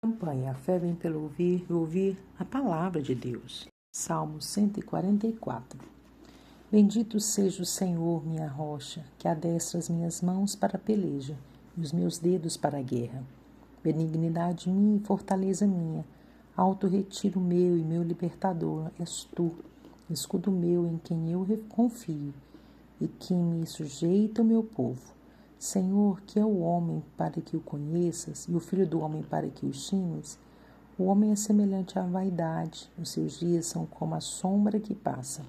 Campanha, a fé vem pelo ouvir e ouvir a palavra de Deus. Salmo 144. Bendito seja o Senhor, minha rocha, que adestra as minhas mãos para a peleja e os meus dedos para a guerra. Benignidade minha e fortaleza minha, alto retiro meu e meu libertador és tu, escudo meu em quem eu confio e que me sujeita o meu povo. Senhor, que é o homem para que o conheças, e o filho do homem para que o estimes? O homem é semelhante à vaidade, os seus dias são como a sombra que passa.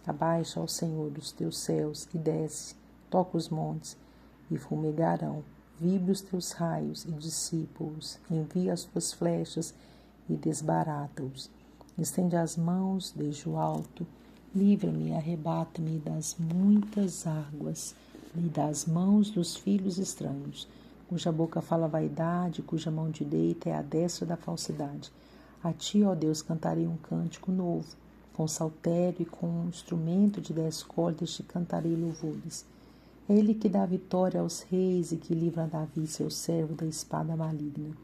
Abaixa ao Senhor dos teus céus e desce, toca os montes, e fumegarão. Vibre os teus raios e dissipa-os, envia as tuas flechas e desbarata-os. Estende as mãos desde o alto, livra-me e arrebata-me das muitas águas, e das mãos dos filhos estranhos, cuja boca fala vaidade, cuja mão direita é a destra da falsidade. A ti, ó Deus, cantarei um cântico novo, com saltério e com um instrumento de 10 cordas te cantarei louvores. É ele que dá vitória aos reis e que livra Davi, seu servo, da espada maligna.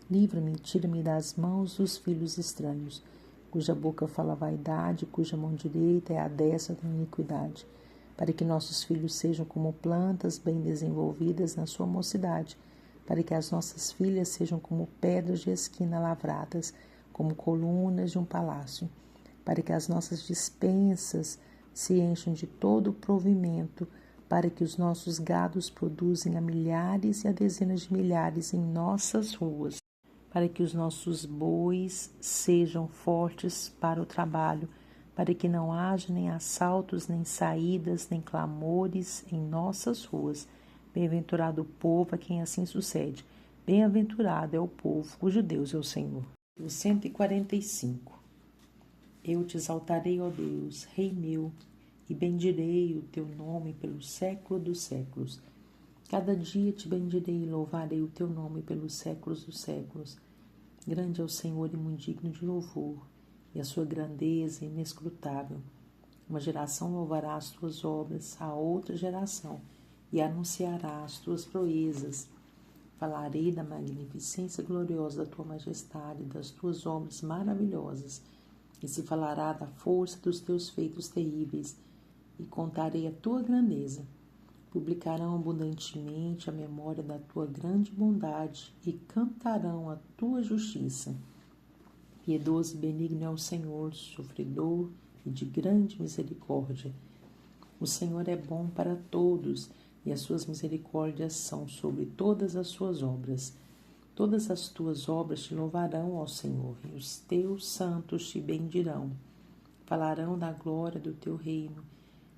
Livra-me e tira-me das mãos dos filhos estranhos, cuja boca fala vaidade, cuja mão direita é a destra da iniquidade, para que nossos filhos sejam como plantas bem desenvolvidas na sua mocidade, para que as nossas filhas sejam como pedras de esquina lavradas, como colunas de um palácio, para que as nossas despensas se encham de todo o provimento, para que os nossos gados produzem a milhares e a dezenas de milhares em nossas ruas, para que os nossos bois sejam fortes para o trabalho, para que não haja nem assaltos, nem saídas, nem clamores em nossas ruas. Bem-aventurado o povo a quem assim sucede. Bem-aventurado é o povo cujo Deus é o Senhor. O 145. Eu te exaltarei, ó Deus, Rei meu, e bendirei o teu nome pelo século dos séculos. Cada dia te bendirei e louvarei o teu nome pelos séculos dos séculos. Grande é o Senhor e muito digno de louvor, e a sua grandeza é inescrutável. Uma geração louvará as tuas obras, a outra geração, e anunciará as tuas proezas. Falarei da magnificência gloriosa da tua majestade, das tuas obras maravilhosas, e se falará da força dos teus feitos terríveis, e contarei a tua grandeza. Publicarão abundantemente a memória da tua grande bondade e cantarão a tua justiça. Piedoso e benigno é o Senhor, sofredor e de grande misericórdia. O Senhor é bom para todos, e as suas misericórdias são sobre todas as suas obras. Todas as tuas obras te louvarão, ó Senhor, e os teus santos te bendirão. Falarão da glória do teu reino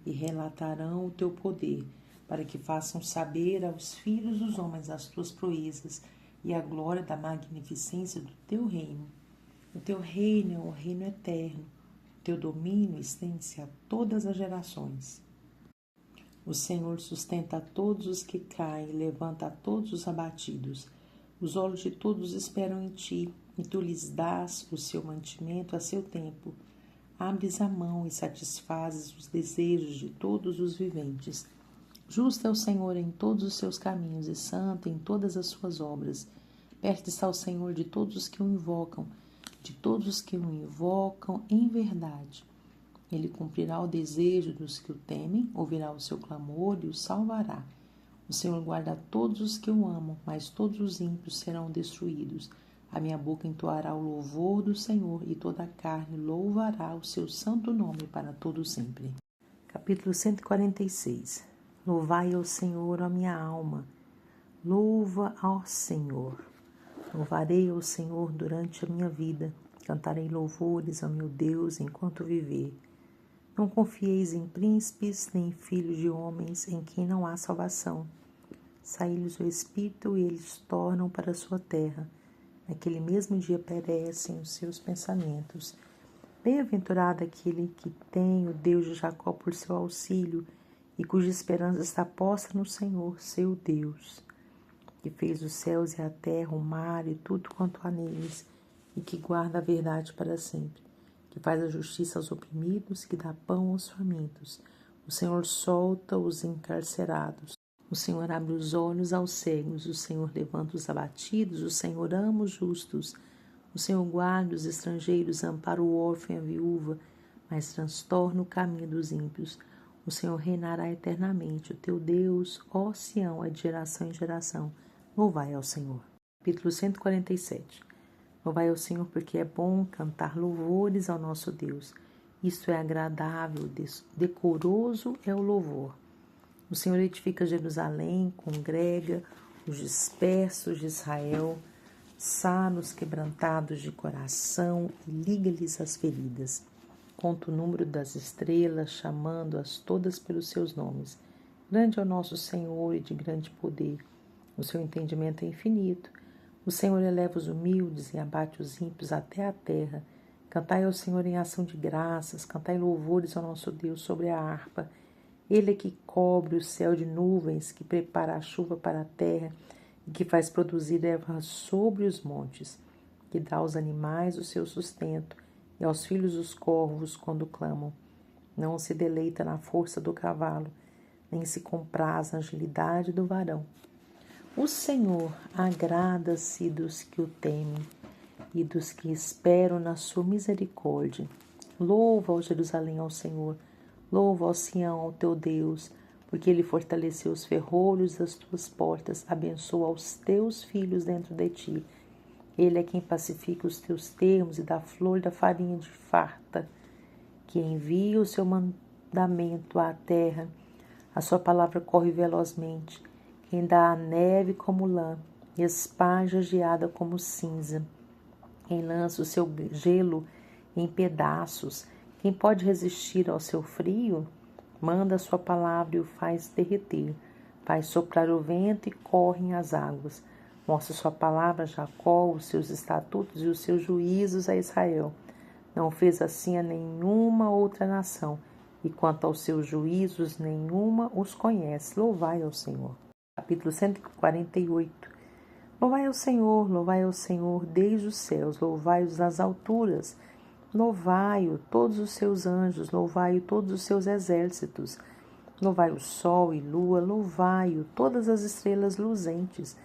e relatarão o teu poder, para que façam saber aos filhos dos homens as tuas proezas e a glória da magnificência do teu reino. O teu reino é o reino eterno, o teu domínio estende-se a todas as gerações. O Senhor sustenta a todos os que caem e levanta a todos os abatidos. Os olhos de todos esperam em ti, e tu lhes dás o seu mantimento a seu tempo. Abres a mão e satisfazes os desejos de todos os viventes. Justo é o Senhor em todos os seus caminhos e santo em todas as suas obras. Perto está o Senhor de todos os que o invocam, em verdade. Ele cumprirá o desejo dos que o temem, ouvirá o seu clamor e o salvará. O Senhor guarda todos os que o amam, mas todos os ímpios serão destruídos. A minha boca entoará o louvor do Senhor, e toda a carne louvará o seu santo nome para todo sempre. Capítulo 146. Louvai ao Senhor, a minha alma. Louva ao Senhor. Louvarei ao Senhor durante a minha vida. Cantarei louvores ao meu Deus enquanto viver. Não confieis em príncipes, nem em filhos de homens em quem não há salvação. Sai-lhes o espírito e eles tornam para a sua terra. Naquele mesmo dia perecem os seus pensamentos. Bem-aventurado aquele que tem o Deus de Jacó por seu auxílio e cuja esperança está posta no Senhor, seu Deus, que fez os céus e a terra, o mar e tudo quanto há neles, e que guarda a verdade para sempre, que faz a justiça aos oprimidos, que dá pão aos famintos. O Senhor solta os encarcerados. O Senhor abre os olhos aos cegos, o Senhor levanta os abatidos, o Senhor ama os justos. O Senhor guarda os estrangeiros, ampara o órfão e a viúva, mas transtorna o caminho dos ímpios. O Senhor reinará eternamente. O teu Deus, ó Sião, é de geração em geração. Louvai ao Senhor. Capítulo 147. Louvai ao Senhor, porque é bom cantar louvores ao nosso Deus. Isto é agradável, decoroso é o louvor. O Senhor edifica Jerusalém, congrega os dispersos de Israel, sara os quebrantados de coração e liga-lhes as feridas. Conta o número das estrelas, chamando-as todas pelos seus nomes. Grande é o nosso Senhor e de grande poder. O seu entendimento é infinito. O Senhor eleva os humildes e abate os ímpios até a terra. Cantai ao Senhor em ação de graças, cantai louvores ao nosso Deus sobre a harpa. Ele é que cobre o céu de nuvens, que prepara a chuva para a terra e que faz produzir erva sobre os montes, que dá aos animais o seu sustento e aos filhos dos corvos quando clamam. Não se deleita na força do cavalo, nem se compraz na agilidade do varão. O Senhor agrada-se dos que o temem e dos que esperam na sua misericórdia. Louva, ó Jerusalém, ao Senhor. Louva, ó Sião, ao teu Deus, porque ele fortaleceu os ferrolhos das tuas portas, abençoa os teus filhos dentro de ti. Ele é quem pacifica os teus termos e dá flor da farinha de farta, que envia o seu mandamento à terra. A sua palavra corre velozmente, quem dá a neve como lã e esparge a geada como cinza. Quem lança o seu gelo em pedaços, quem pode resistir ao seu frio? Manda a sua palavra e o faz derreter. Faz soprar o vento e correm as águas. Mostra sua palavra a Jacó, os seus estatutos e os seus juízos a Israel. Não fez assim a nenhuma outra nação, e quanto aos seus juízos, nenhuma os conhece. Louvai ao Senhor. Capítulo 148. Louvai ao Senhor desde os céus, louvai-os nas alturas. Louvai-o todos os seus anjos, louvai-o todos os seus exércitos. Louvai o sol e lua, louvai-o todas as estrelas luzentes.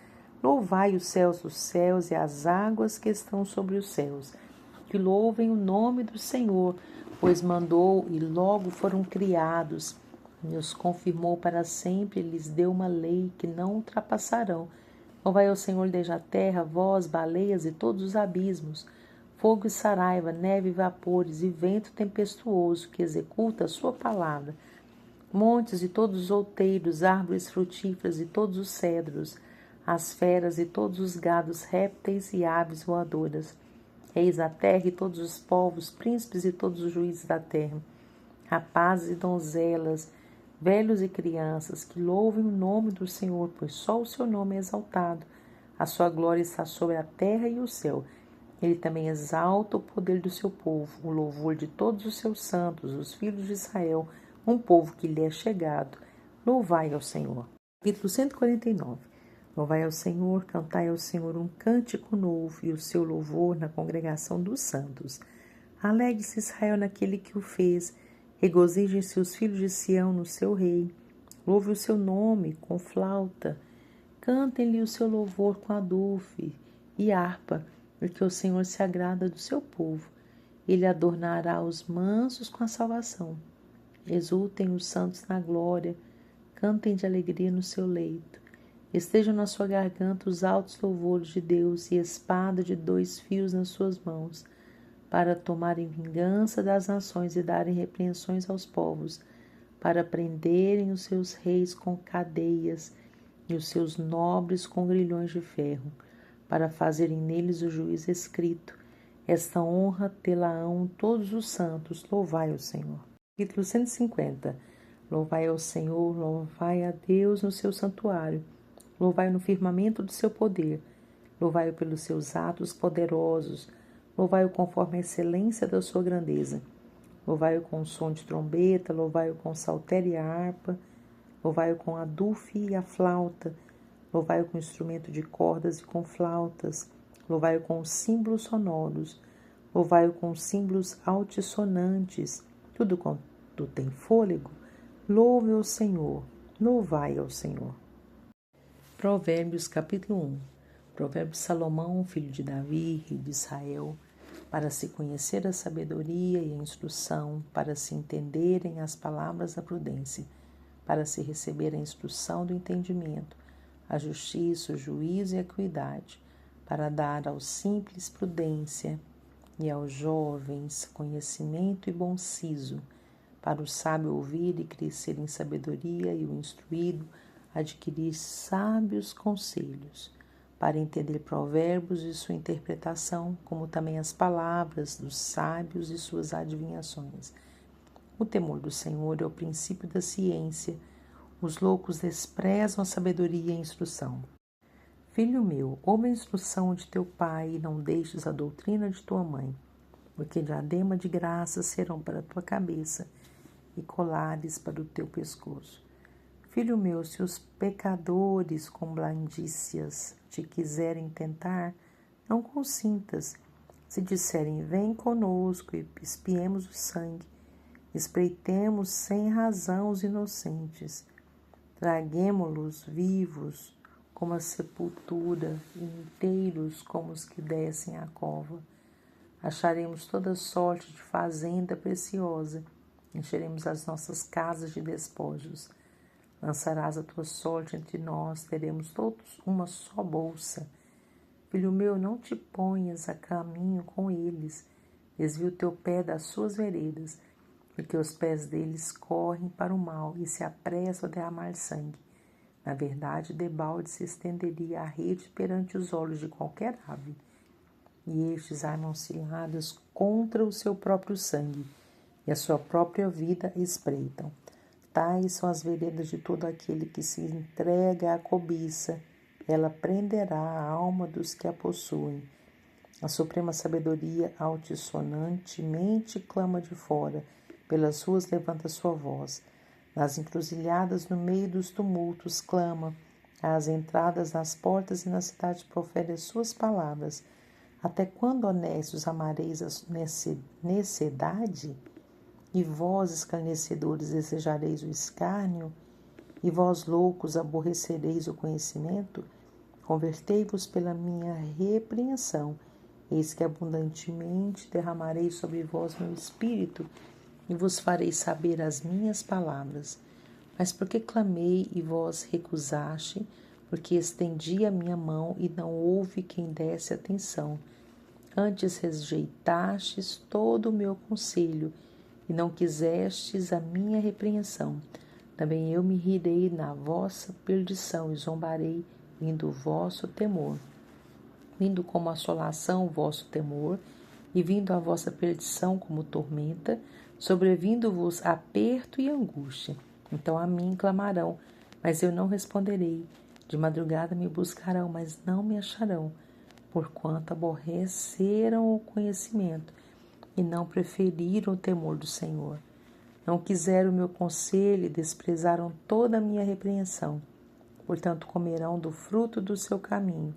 Louvai os céus dos céus e as águas que estão sobre os céus. Que louvem o nome do Senhor, pois mandou e logo foram criados. E os confirmou para sempre, lhes deu uma lei que não ultrapassarão. Louvai ao Senhor desde a terra, vós, baleias e todos os abismos. Fogo e saraiva, neve e vapores e vento tempestuoso que executa a sua palavra. Montes e todos os outeiros, árvores frutíferas e todos os cedros, as feras e todos os gados, répteis e aves voadoras. Reis da terra e todos os povos, príncipes e todos os juízes da terra. Rapazes e donzelas, velhos e crianças, que louvem o nome do Senhor, pois só o seu nome é exaltado. A sua glória está sobre a terra e o céu. Ele também exalta o poder do seu povo, o louvor de todos os seus santos, os filhos de Israel, um povo que lhe é chegado. Louvai ao Senhor. Capítulo 149. Louvai ao Senhor, cantai ao Senhor um cântico novo e o seu louvor na congregação dos santos. Alegre-se Israel naquele que o fez, regozijem-se os filhos de Sião no seu rei. Louve o seu nome com flauta, cantem-lhe o seu louvor com adufe e harpa, porque o Senhor se agrada do seu povo. Ele adornará os mansos com a salvação. Exultem os santos na glória, cantem de alegria no seu leito. Estejam na sua garganta os altos louvores de Deus e espada de 2 fios nas suas mãos, para tomarem vingança das nações e darem repreensões aos povos, para prenderem os seus reis com cadeias e os seus nobres com grilhões de ferro, para fazerem neles o juízo escrito. Esta honra tê-la-ão todos os santos. Louvai ao Senhor. Capítulo 150. Louvai ao Senhor, louvai a Deus no seu santuário. Louvai-o no firmamento do seu poder. Louvai-o pelos seus atos poderosos. Louvai-o conforme a excelência da sua grandeza. Louvai-o com o som de trombeta, louvai-o com o saltério e a harpa. Louvai-o com a dufe e a flauta. Louvai-o com instrumento de cordas e com flautas. Louvai-o com os símbolos sonoros. Louvai-o com os símbolos altissonantes. Tudo quanto tem fôlego, louve ao Senhor. Louvai ao Senhor. Provérbios capítulo 1. Provérbios de Salomão, filho de Davi, rei de Israel, para se conhecer a sabedoria e a instrução, para se entenderem as palavras da prudência, para se receber a instrução do entendimento, a justiça, o juízo e a equidade, para dar aos simples prudência e aos jovens conhecimento e bom siso, para o sábio ouvir e crescer em sabedoria e o instruído adquirir sábios conselhos, para entender provérbios e sua interpretação, como também as palavras dos sábios e suas adivinhações. O temor do Senhor é o princípio da ciência. Os loucos desprezam a sabedoria e a instrução. Filho meu, ouve a instrução de teu pai e não deixes a doutrina de tua mãe, porque diadema de graça serão para a tua cabeça e colares para o teu pescoço. Filho meu, se os pecadores com blandícias te quiserem tentar, não consintas. Se disserem, vem conosco e espiemos o sangue, espreitemos sem razão os inocentes, traguemo-los vivos como a sepultura, inteiros como os que descem à cova. Acharemos toda sorte de fazenda preciosa, encheremos as nossas casas de despojos. Lançarás a tua sorte entre nós, teremos todos uma só bolsa. Filho meu, não te ponhas a caminho com eles, desvia o teu pé das suas veredas, porque os pés deles correm para o mal e se apressam a derramar sangue. Na verdade, debalde se estenderia a rede perante os olhos de qualquer ave, e estes armam ciladas contra o seu próprio sangue, e a sua própria vida espreitam. Tais são as veredas de todo aquele que se entrega à cobiça. Ela prenderá a alma dos que a possuem. A suprema sabedoria altissonantemente clama de fora. Pelas ruas levanta sua voz. Nas encruzilhadas, no meio dos tumultos, clama. Às entradas, nas portas e na cidade profere as suas palavras. Até quando, honestos, amareis a necessidade? E vós, escarnecedores, desejareis o escárnio? E vós, loucos, aborrecereis o conhecimento? Convertei-vos pela minha repreensão. Eis que abundantemente derramarei sobre vós meu espírito, e vos farei saber as minhas palavras. Mas porque clamei e vós recusaste, porque estendi a minha mão e não houve quem desse atenção. Antes rejeitastes todo o meu conselho, e não quisestes a minha repreensão. Também eu me rirei na vossa perdição e zombarei, vindo o vosso temor. Vindo como assolação o vosso temor, e vindo a vossa perdição como tormenta, sobrevindo-vos aperto e angústia. Então a mim clamarão, mas eu não responderei. De madrugada me buscarão, mas não me acharão, porquanto aborreceram o conhecimento e não preferiram o temor do Senhor. Não quiseram o meu conselho e desprezaram toda a minha repreensão. Portanto, comerão do fruto do seu caminho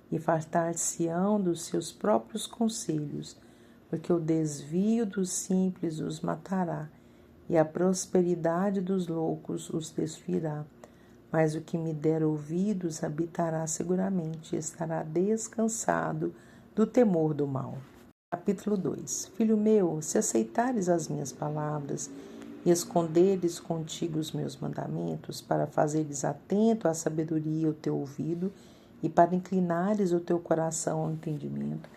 e fartar-se-ão dos seus próprios conselhos, porque o desvio dos simples os matará e a prosperidade dos loucos os destruirá. Mas o que me der ouvidos habitará seguramente e estará descansado do temor do mal. Capítulo 2. Filho meu, se aceitares as minhas palavras e esconderes contigo os meus mandamentos, para fazeres atento à sabedoria o teu ouvido e para inclinares o teu coração ao entendimento,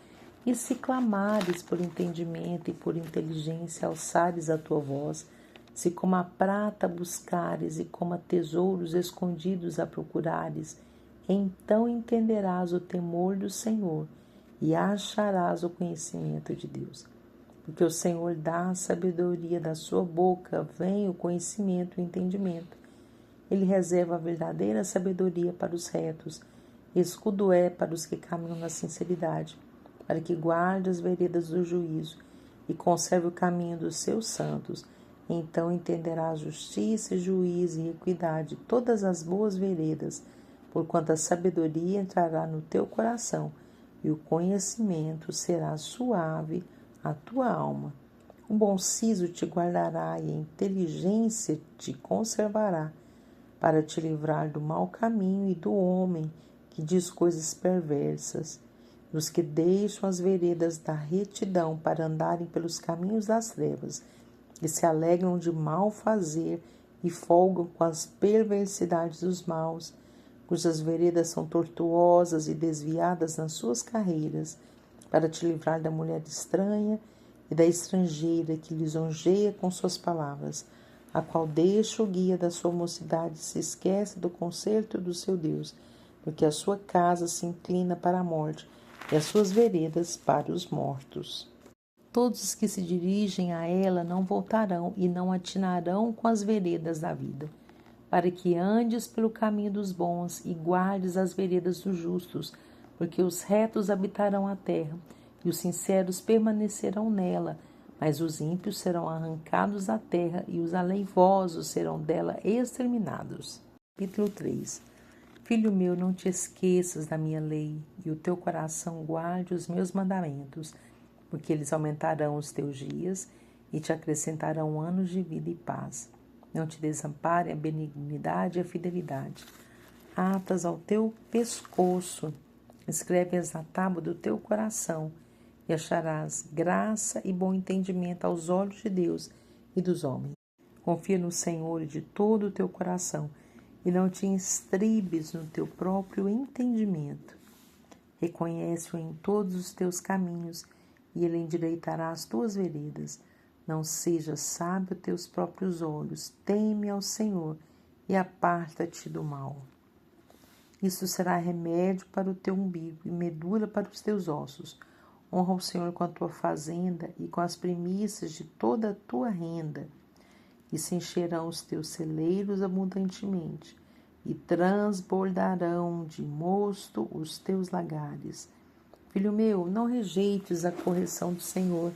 e se clamares por entendimento e por inteligência alçares a tua voz, se como a prata buscares e como a tesouros escondidos a procurares, então entenderás o temor do Senhor e acharás o conhecimento de Deus. Porque o Senhor dá a sabedoria, da sua boca vem o conhecimento e o entendimento. Ele reserva a verdadeira sabedoria para os retos, escudo é para os que caminham na sinceridade, para que guarde as veredas do juízo e conserve o caminho dos seus santos. Então entenderás justiça, juízo e equidade, todas as boas veredas, porquanto a sabedoria entrará no teu coração, e o conhecimento será suave à tua alma. O bom siso te guardará e a inteligência te conservará. para te livrar do mau caminho e do homem que diz coisas perversas, dos que deixam as veredas da retidão para andarem pelos caminhos das trevas, que se alegram de mal fazer e folgam com as perversidades dos maus, cujas veredas são tortuosas e desviadas nas suas carreiras, para te livrar da mulher estranha e da estrangeira que lisonjeia com suas palavras, a qual deixa o guia da sua mocidade e se esquece do concerto do seu Deus, porque a sua casa se inclina para a morte e as suas veredas para os mortos. Todos os que se dirigem a ela não voltarão e não atinarão com as veredas da vida, para que andes pelo caminho dos bons e guardes as veredas dos justos, porque os retos habitarão a terra e os sinceros permanecerão nela, mas os ímpios serão arrancados da terra e os aleivosos serão dela exterminados. Capítulo 3. Filho meu, não te esqueças da minha lei, e o teu coração guarde os meus mandamentos, porque eles aumentarão os teus dias e te acrescentarão anos de vida e paz. Não te desampare a benignidade e a fidelidade. Atas ao teu pescoço, escreve-as na tábua do teu coração, e acharás graça e bom entendimento aos olhos de Deus e dos homens. Confia no Senhor de todo o teu coração, e não te estribes no teu próprio entendimento. Reconhece-o em todos os teus caminhos, e ele endireitará as tuas veredas. Não sejas sábio a teus próprios olhos, teme ao Senhor, e aparta-te do mal. Isso será remédio para o teu umbigo e medula para os teus ossos. Honra o Senhor com a tua fazenda e com as primícias de toda a tua renda, e se encherão os teus celeiros abundantemente, e transbordarão de mosto os teus lagares. Filho meu, não rejeites a correção do Senhor,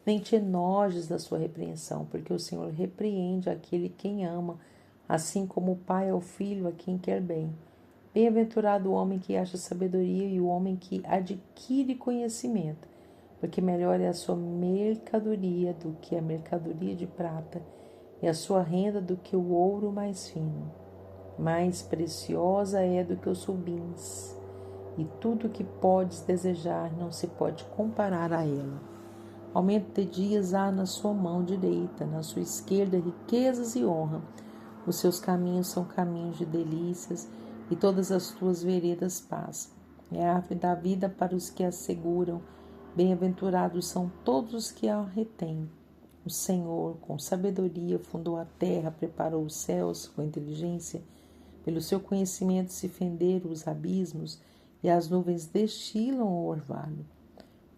nem te enojes da sua repreensão, porque o Senhor repreende aquele quem ama, assim como o pai ao filho a quem quer bem. Bem-aventurado o homem que acha sabedoria e o homem que adquire conhecimento, porque melhor é a sua mercadoria do que a mercadoria de prata, e a sua renda do que o ouro mais fino. Mais preciosa é do que os rubins, e tudo o que podes desejar não se pode comparar a ela. Aumento de dias há na sua mão direita, na sua esquerda riquezas e honra. Os seus caminhos são caminhos de delícias, e todas as tuas veredas paz. É a árvore da vida para os que a seguram. Bem-aventurados são todos os que a retêm. O Senhor, com sabedoria, fundou a terra, preparou os céus com inteligência. Pelo seu conhecimento se fenderam os abismos, e as nuvens destilam o orvalho.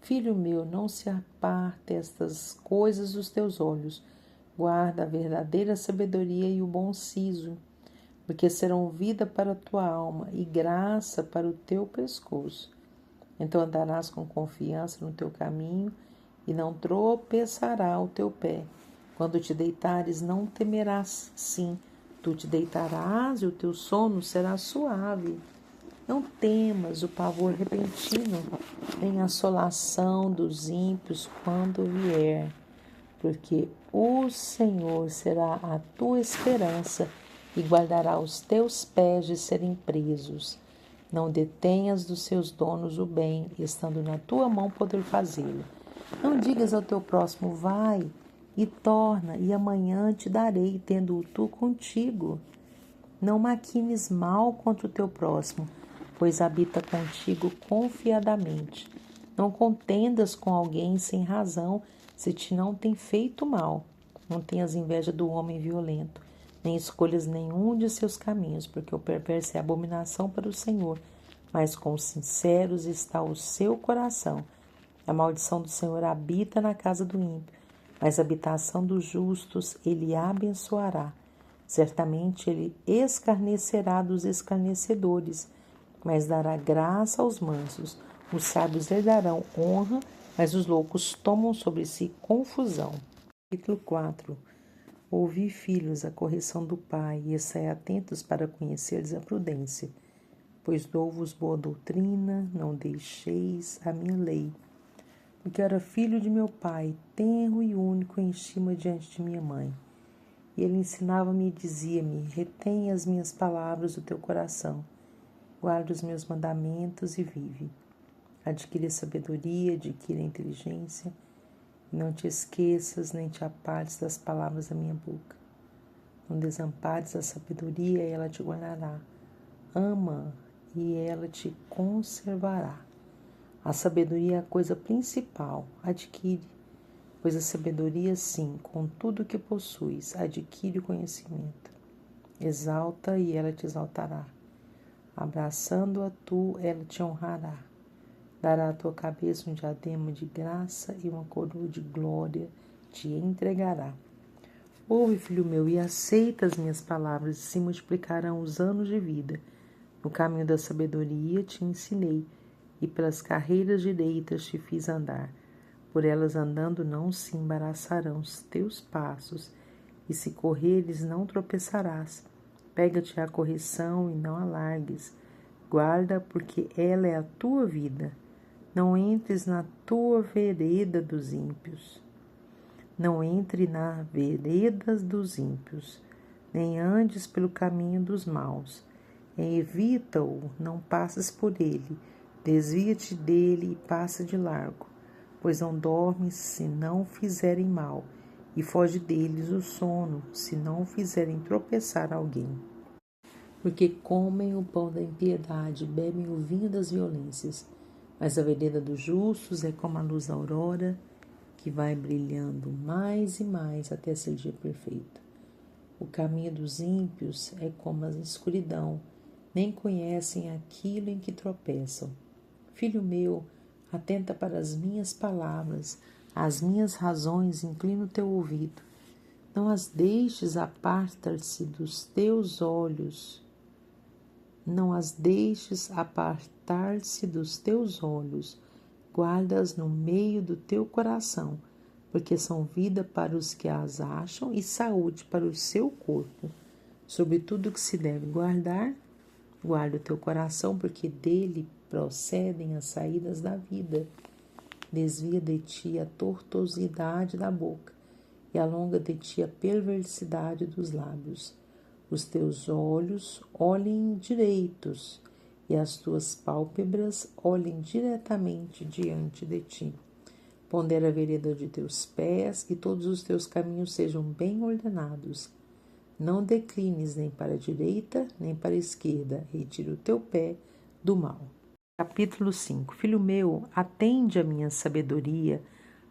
Filho meu, não se aparte estas coisas dos teus olhos. Guarda a verdadeira sabedoria e o bom siso, porque serão vida para a tua alma e graça para o teu pescoço. Então andarás com confiança no teu caminho e não tropeçará o teu pé. Quando te deitares, não temerás, sim, tu te deitarás e o teu sono será suave. Não temas o pavor repentino, nem a assolação dos ímpios quando vier, porque o Senhor será a tua esperança e guardará os teus pés de serem presos. Não detenhas dos seus donos o bem, estando na tua mão poder fazê-lo. Não digas ao teu próximo, vai e torna, e amanhã te darei, tendo-o tu contigo. Não maquines mal contra o teu próximo, pois habita contigo confiadamente. Não contendas com alguém sem razão, se te não tem feito mal. Não tenhas inveja do homem violento, nem escolhas nenhum de seus caminhos, porque o perverso é abominação para o Senhor, mas com os sinceros está o seu coração. A maldição do Senhor habita na casa do ímpio, mas a habitação dos justos ele abençoará. Certamente ele escarnecerá dos escarnecedores, mas dará graça aos mansos. Os sábios herdarão honra, mas os loucos tomam sobre si confusão. Capítulo 4. Ouvi, filhos, a correção do Pai, e estai atentos para conheceres a prudência. Pois dou-vos boa doutrina, não deixeis a minha lei. Porque eu era filho de meu pai, tenro e único em estima diante de minha mãe. E ele ensinava-me e dizia-me: retém as minhas palavras do teu coração, guarda os meus mandamentos e vive. Adquire a sabedoria, adquire a inteligência, e não te esqueças nem te apartes das palavras da minha boca. Não desampares a sabedoria, ela te guardará. Ama e ela te conservará. A sabedoria é a coisa principal, adquire, pois a sabedoria, sim, com tudo o que possuis, adquire o conhecimento. Exalta e ela te exaltará. Abraçando-a tu, ela te honrará. Dará à tua cabeça um diadema de graça e uma coroa de glória te entregará. Ouve, filho meu, e aceita as minhas palavras, e se multiplicarão os anos de vida. No caminho da sabedoria te ensinei, e pelas carreiras direitas te fiz andar. Por elas andando não se embaraçarão os teus passos, e se correres não tropeçarás. Pega-te à correção e não a largues. Guarda, porque ela é a tua vida. Não entres na tua vereda dos ímpios. Não entre na vereda dos ímpios, nem andes pelo caminho dos maus. Evita-o, não passes por ele. Desvia-te dele e passa de largo, pois não dormes se não fizerem mal, e foge deles o sono, se não fizerem tropeçar alguém. Porque comem o pão da impiedade, bebem o vinho das violências, mas a vereda dos justos é como a luz da aurora, que vai brilhando mais e mais até ser dia perfeito. O caminho dos ímpios é como a escuridão, nem conhecem aquilo em que tropeçam. Filho meu, atenta para as minhas palavras, às minhas razões inclina o teu ouvido. Não as deixes apartar-se dos teus olhos. Não as deixes apartar-se dos teus olhos. Guarda-as no meio do teu coração, porque são vida para os que as acham e saúde para o seu corpo. Sobre tudo que se deve guardar, guarda o teu coração, porque dele procedem as saídas da vida. Desvia de ti a tortuosidade da boca e alonga de ti a perversidade dos lábios. Os teus olhos olhem direitos e as tuas pálpebras olhem diretamente diante de ti. Pondera a vereda de teus pés e todos os teus caminhos sejam bem ordenados. Não declines nem para a direita, nem para a esquerda. Retira o teu pé do mal. Capítulo 5. Filho meu, atende a minha sabedoria,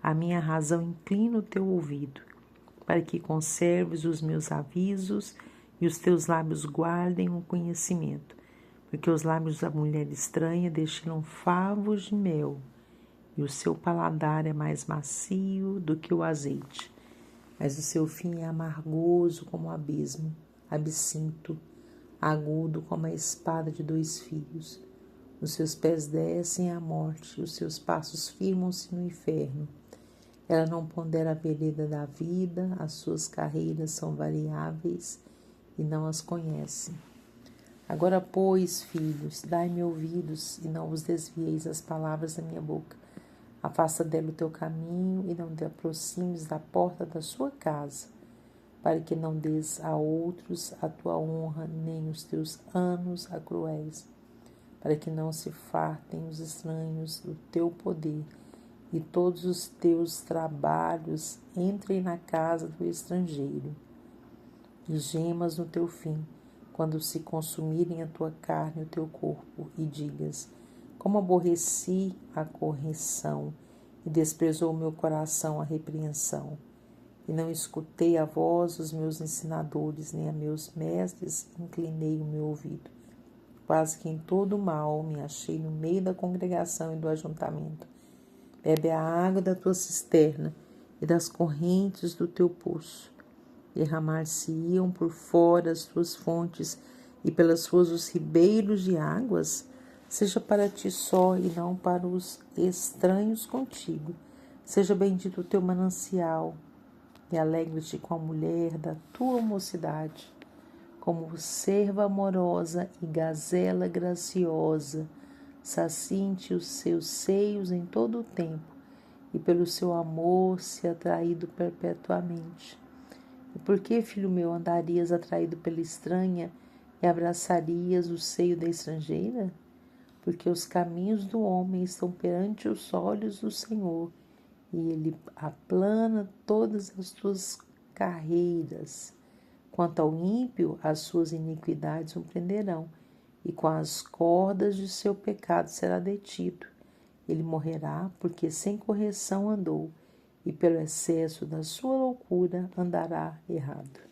a minha razão inclina o teu ouvido, para que conserves os meus avisos e os teus lábios guardem o conhecimento, porque os lábios da mulher estranha destilam favos de mel, e o seu paladar é mais macio do que o azeite, mas o seu fim é amargoso como o absinto, agudo como a espada de 2 fios. Os seus pés descem à morte, os seus passos firmam-se no inferno. Ela não pondera a vereda da vida, as suas carreiras são variáveis e não as conhece. Agora, pois, filhos, dai-me ouvidos e não vos desvieis as palavras da minha boca. Afasta dela o teu caminho e não te aproximes da porta da sua casa, para que não des a outros a tua honra, nem os teus anos a cruéis, para que não se fartem os estranhos do teu poder, e todos os teus trabalhos entrem na casa do estrangeiro, e gemas no teu fim, quando se consumirem a tua carne e o teu corpo, e digas: como aborreci a correção, e desprezou o meu coração a repreensão, e não escutei a voz dos meus ensinadores, nem a meus mestres inclinei o meu ouvido. Quase que em todo o mal me achei no meio da congregação e do ajuntamento. Bebe a água da tua cisterna e das correntes do teu poço. Derramar-se-iam por fora as tuas fontes e pelas ruas os ribeiros de águas. Seja para ti só e não para os estranhos contigo. Seja bendito o teu manancial e alegre-te com a mulher da tua mocidade. Como cerva amorosa e gazela graciosa, saciem-te os seus seios em todo o tempo, e pelo seu amor se atraído perpetuamente. E por que, filho meu, andarias atraído pela estranha e abraçarias o seio da estrangeira? Porque os caminhos do homem estão perante os olhos do Senhor, e ele aplana todas as tuas carreiras. Quanto ao ímpio, as suas iniquidades o prenderão, e com as cordas de seu pecado será detido. Ele morrerá, porque sem correção andou, e pelo excesso da sua loucura andará errado.